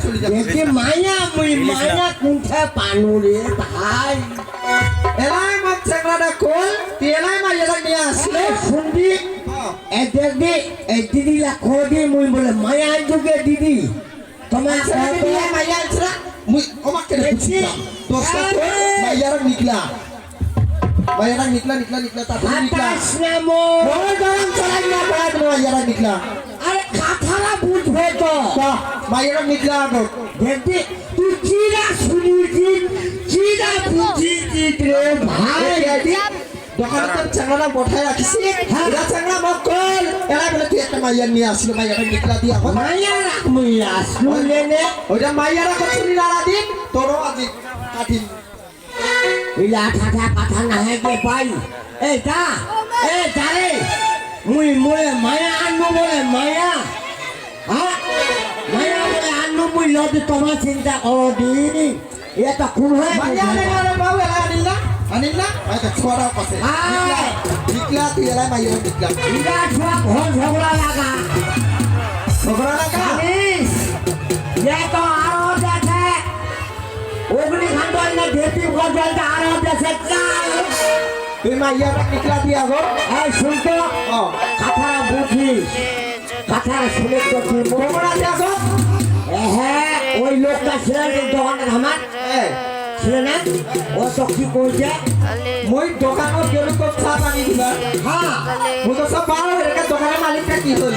চলে যাবে একে মায়া মুই মায়া কোনটা পানু রে ভাই এলাই মত ছেগড়াটা কোল তুই এলাই মাইয়াটা নিয়ে আসলে শুনবি এ দেখবি এই দিদি লা খোদি মুই বলে মায়া যুগে দিদি তোমার ছেলে মাইয়া আছরা মুই আমাকে দেখছি দোস্ত মাইয়ারা নিকলা তাড়াতাড়ি নিকলা আকাশ নামো বড় গরম চলাই না বাদ মাইয়ারা নিকলা আরে কথাটা বুঝবে তো মাইয়ারা নিকলা আগো দেখবি তুই চিরা শুনিছি চিরা বুঝিছি রে ভাই দোকানে তো চাংড়া বঠায় রাখিছি এরা চাংড়া মকল এরা বলে তুই একটা মাইয়া নিয়ে আসলে মাইয়াটা নিকলা দিয়া হবে মায়া মুই আসলু নে ওইটা মাইয়ারা কচুরি নাড়া দিন তোরও আজি কাটিন ইলা ঠাঠা কথা না হে কে পাই এ তারে মুই মোরে মায়া আনবো বলে মায়া হ্যাঁ মায়া বলে আনবো মুই লবে তোমার চিন্তা করো দি এটা কোন হয় মাইয়া রে বাবু এলা আনিল না আচ্ছা ছোড়াও পাশে নিকলা তুই এলা মাইয়ারা নিকলা ইলা ছোয়া ঘর ঝগড়া লাগা জানিস ये तो आरो जैसे ओगनी खंडोल में देती हुआ जलता आरो जैसे चाल তুই মাইয়ারা নিকলা দিয়া গো এই শুন তো কথাটা বুঝিস কথাটা শুনে তো তুই তোমরা দেখো হ্যাঁ ওই লোকটা ছিল দোকানে আমার ছিল না ও তো কি কইছে মই দোকানত গেলু তো চা পানি দিবা হ্যাঁ মই তো সব বারো এর দোকানের মালিকটা কি হল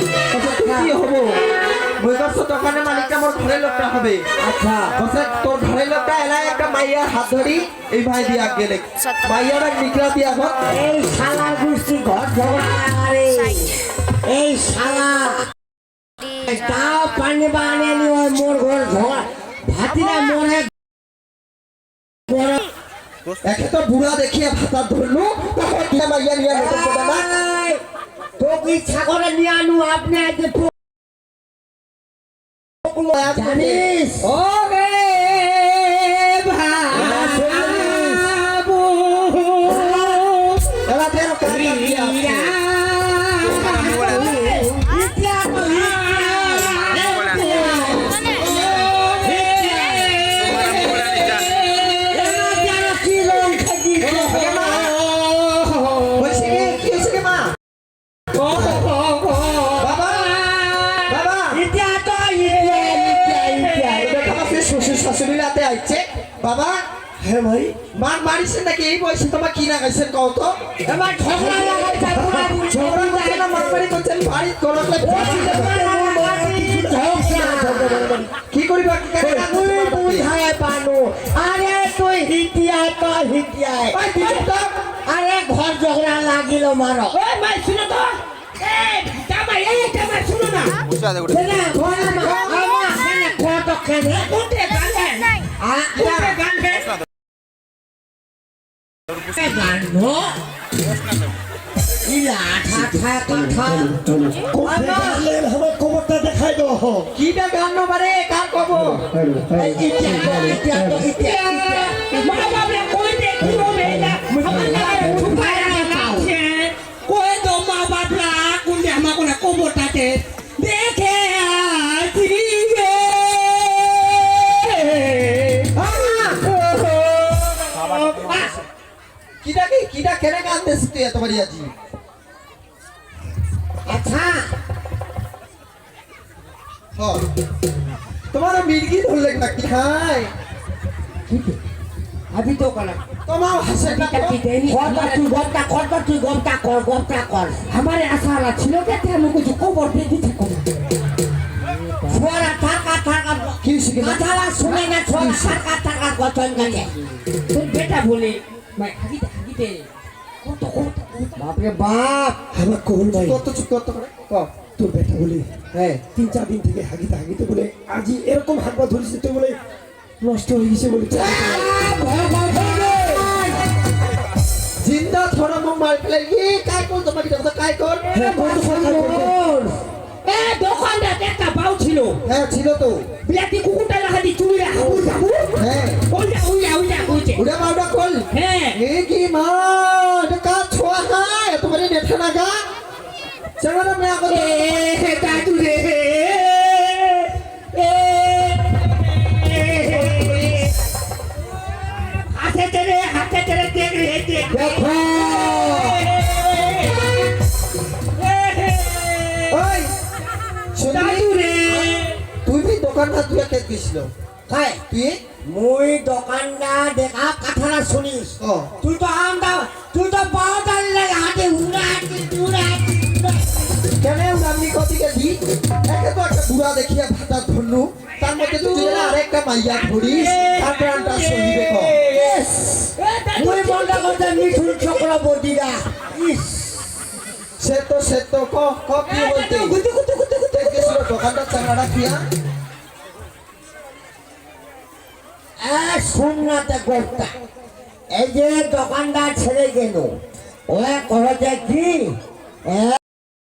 কি হবো মই তো দোকানের মালিকটা মোর ঘরের লোকটা হবে আচ্ছা বসে তোর ঘরের লোকটা এলা একটা মাইয়ার হাত ধরি এই ভাই দিয়া গেলে মাইয়ারা নিকলা দিয়া গো এই শালা গুষ্টি ঘর ঝগড়া লাগারে এই শালা তাও পানি বানিয়ে নি ওই মোর ঘর ঝগড়া ভাতিরা মোরে একে তো বুড়া দেখিয়ে ভাতা ধরলু তখন কি মাইয়া নিয়ে লোক পড়ে না তো ইচ্ছা করে নিয়ে আনু আপনি আজকে জানিস ও রে ভাবু এলা তেরো করিয়া দিয়া শাশুড়িরাতে আইছে বাবা হ্যাঁ ভাই মান মারিছেন নাকি এই বয়সে তোমার কি লাগাইছেন কও তো আমার ঝগড়া লাগাইছে পুরা ঝগড়া করছে না মারমারি করছেন বাড়ি করলে কি করিবা কি করে তুই বুঝায় পানো আরে তুই হিতিয়ায় আরে ঘর ঝগড়া লাগিল মারো ওই ভাই শুনো তো এই জামাই শুনো না বুঝা দে না ঘর আমা কেন কত কেন কোনতে গান কোনতে গান গান নো ইলা ঠা কথা আমার খবরটা দেখাই দো কিটা গান নবারে কার কব মা বাবা কই দে কি হবে না আমার লাগে ছুপায়া রাখছে কই দো মা বাবা কোন দে আমা কোনা কবরটাতে দেখে আসিবে কিটা কেনে গান দেছ তুই এত বাড়ি আজি আচ্ছা তোমার মির্গি ধরলে না কি খায় अभी तो कला তোমার হাসে না गप्ता कर हमारे आशा वाला छिलो के थे हमको जो कबर पे दी थे कोना छोरा थाका কি শিখে না कथाला सुने ना छोरा थाका गचन गले तुम बेटा बोले मैं हागीते কত बाप रे बाप আমার কোল ভাই কত চুপ কত করে তোর বেটা বলে হ্যাঁ 3-4 দিন থেকে হাগিতে বলে আজি এরকম হাগবা ধরেছে তো বলে নষ্ট হয়ে গেছে বলে জিন্দা থোড়া মুখ মার ফেলে কি কাই কোন তোমার কি কথা কাই কর হ্যাঁ কত সরকার এ দোকানটা একটা পাউ ছিল হ্যাঁ ছিল তো বিলাতি কুকুরটা লাগাদি চুড়ি হাবু হাবু হ্যাঁ ওইটা কইছে উড়া মাউডা কল হ্যাঁ এ কি মা এটা কা ছোয়া হায় তোমারে নেঠা লাগা চলো না মে আগো এ দাদু রে এ দোকানদার তুই কে গেছিল খাই তুই মুই দোকানদার দেখা কথাটা শুনিস ও তুই তো তুই তো বাউদার লাগে হাতে উড়াটি কেন উড়ামনি কতি গেলি একে তো একটা বুড়া দেখিয়া ভাতা ধরনু তার মধ্যে তুই যদি না আরেকটা মাইয়া ধরিস তার প্রাণটা সহিবে কম মুই বন্ধ করতে মিঠুন চক্রবর্তীরা ইস সে তো ক কি বলতে গেছিল দোকানদার চাংড়াটা কিয়া শুননাতে গোটা এই যে দোকানদার ছেড়ে গেল ওরা করে কি